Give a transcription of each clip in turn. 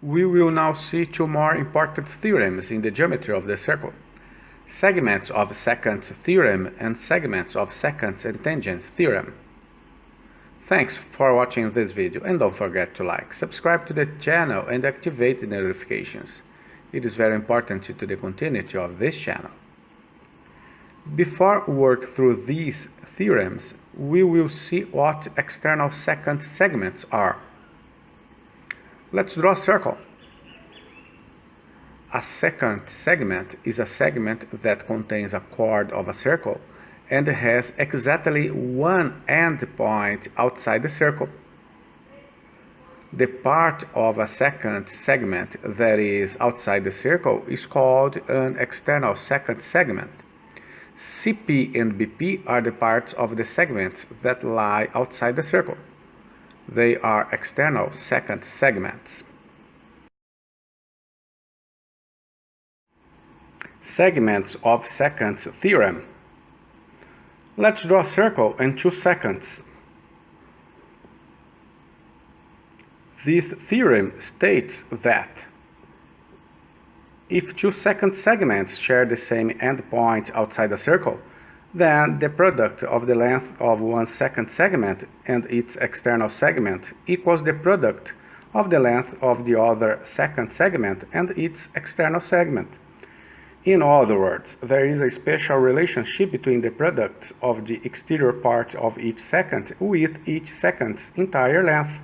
We will now see two more important theorems in the geometry of the circle: segments of Secant Theorem and segments of Secant and Tangent Theorem. Thanks for watching this video, and don't forget to like, subscribe to the channel and activate the notifications. It is very important to the continuity of this channel. Before we work through these theorems, we will see what external secant segments are. Let's draw a circle. A secant segment is a segment that contains a chord of a circle and has exactly one endpoint outside the circle. The part of a secant segment that is outside the circle is called an external secant segment. CP and BP are the parts of the segments that lie outside the circle. They are external secant segments. Segments of Secants Theorem. Let's draw a circle and choose seconds. This theorem states that if two secant segments share the same endpoint outside the circle, then the product of the length of one secant segment and its external segment equals the product of the length of the other secant segment and its external segment. In other words, there is a special relationship between the products of the exterior part of each secant with each secant's entire length.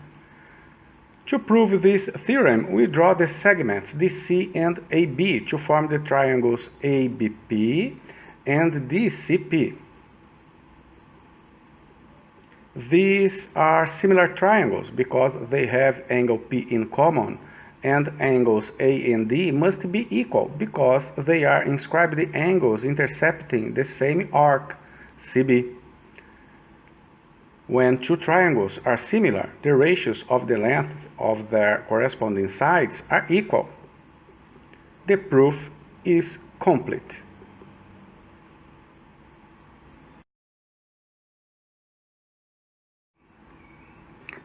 To prove this theorem, we draw the segments DC and AB to form the triangles ABP and DCP. These are similar triangles because they have angle P in common, and angles A and D must be equal because they are inscribed angles intercepting the same arc, CB. When two triangles are similar, the ratios of the length of their corresponding sides are equal. The proof is complete.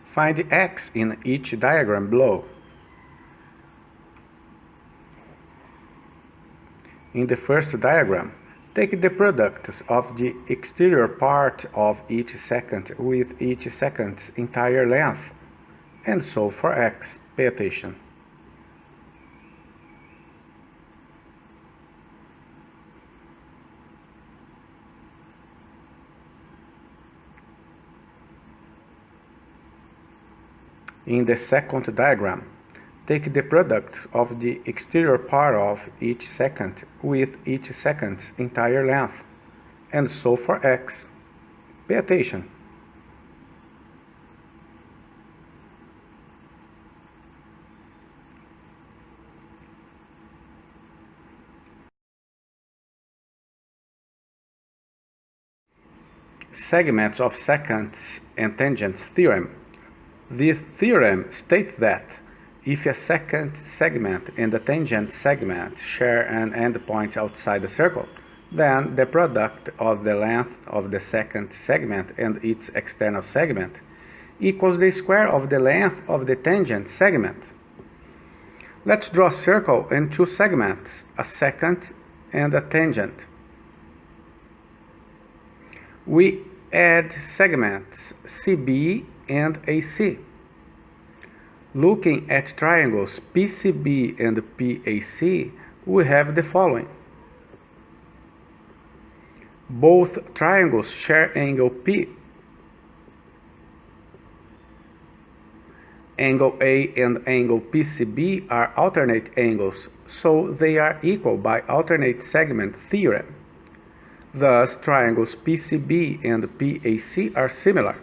Find x in each diagram below. In the first diagram, take the products of the exterior part of each secant with each secant's entire length, and solve for x. Pay attention. In the second diagram, take the products of the exterior part of each secant with each secant's entire length, and solve for x. Pay attention. Segments of Secants and Tangents Theorem. This theorem states that if a secant segment and a tangent segment share an endpoint outside the circle, then the product of the length of the secant segment and its external segment equals the square of the length of the tangent segment. Let's draw a circle and two segments, a secant and a tangent. We add segments CB and AC. Looking at triangles PCB and PAC, we have the following. Both triangles share angle P. Angle A and angle PCB are alternate angles, so they are equal by alternate segment theorem. Thus, triangles PCB and PAC are similar,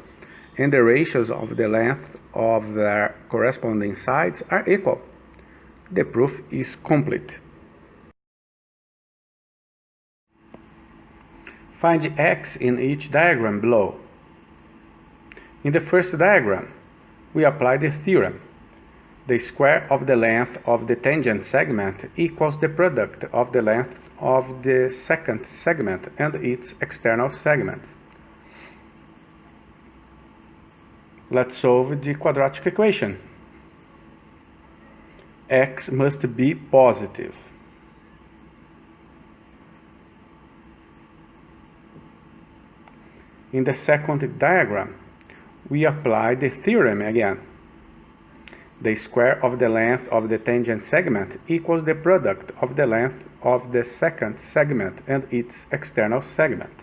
and the ratios of the length of their corresponding sides are equal. The proof is complete. Find x in each diagram below. In the first diagram, we apply the theorem. The square of the length of the tangent segment equals the product of the length of the secant segment and its external segment. Let's solve the quadratic equation. x must be positive. In the second diagram, we apply the theorem again. The square of the length of the tangent segment equals the product of the length of the secant segment and its external segment.